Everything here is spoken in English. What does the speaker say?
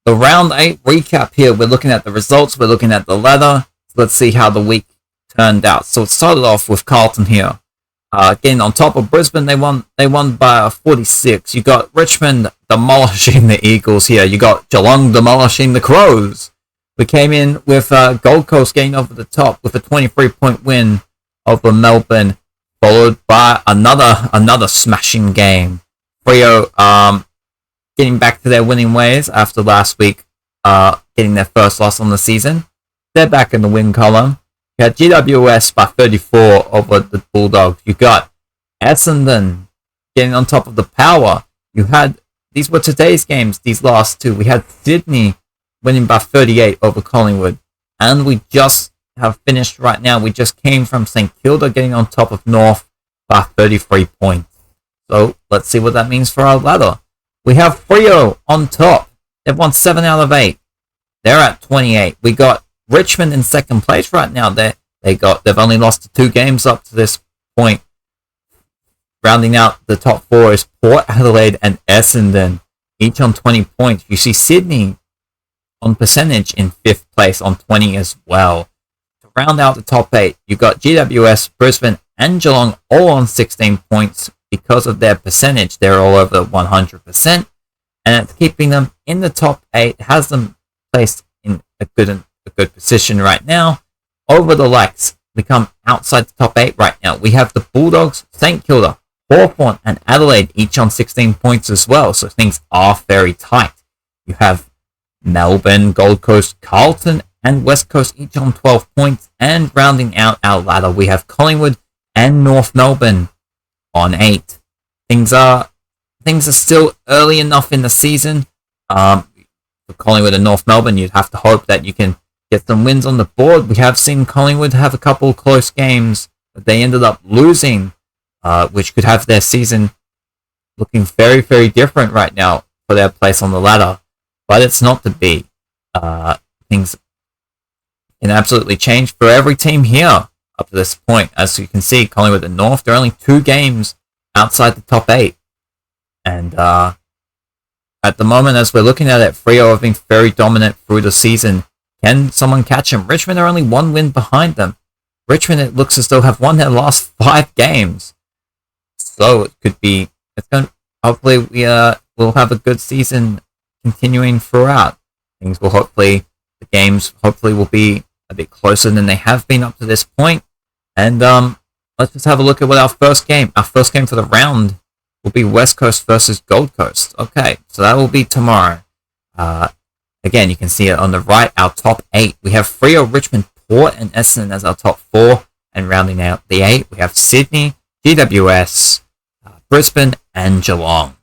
the round 8 recap here. We're looking at the results. We're looking at the ladder. Let's see how the week turned out. So it started off with Carlton here. Getting on top of Brisbane, they won by 46. You got Richmond demolishing the Eagles here. You got Geelong demolishing the Crows. We came in with Gold Coast getting over the top with a 23-point win over Melbourne, followed by another smashing game. Freo getting back to their winning ways after last week getting their first loss on the season. They're back in the win column. You had GWS by 34 over the Bulldogs. You got Essendon getting on top of the Power. These were today's games, these last two. We had Sydney winning by 38 over Collingwood. And we just have finished right now. We just came from St Kilda getting on top of North by 33 points. So let's see what that means for our ladder. We have Freo on top. They've won 7 out of 8. They're at 28. We got Richmond in second place right now. They've only lost 2 games up to this point. Rounding out the top 4 is Port Adelaide and Essendon, each on 20 points. You see Sydney on percentage in 5th place on 20 as well. To round out the top 8, you've got GWS, Brisbane and Geelong all on 16 points because of their percentage. They're all over 100%, and it's keeping them in the top 8, has them placed in a good position right now. Over the likes, we come outside the top 8 right now. We have the Bulldogs, St Kilda, Hawthorn and Adelaide each on 16 points as well, so things are very tight. You have Melbourne, Gold Coast, Carlton and West Coast each on 12 points, and rounding out our ladder we have Collingwood and North Melbourne on 8. Things are still early enough in the season. For Collingwood and North Melbourne, you'd have to hope that you can get some wins on the board. We have seen Collingwood have a couple close games that they ended up losing, which could have their season looking very, very different right now for their place on the ladder. But it's not to be. Things can absolutely change for every team here up to this point. As you can see, Collingwood and North, they're only 2 games outside the top 8. And at the moment, as we're looking at it, Freo have been very dominant through the season. Can someone catch them? Richmond are only 1 win behind them. Richmond, it looks as though have won their last 5 games. So it could be, hopefully we'll have a good season continuing throughout. The games hopefully will be a bit closer than they have been up to this point. And let's just have a look at what our first game for the round will be. West Coast versus Gold Coast. Okay, so that will be tomorrow. Again, you can see it on the right, our top 8. We have Freo, Richmond, Port and Essendon as our top 4. And rounding out the 8, we have Sydney, GWS, Brisbane and Geelong.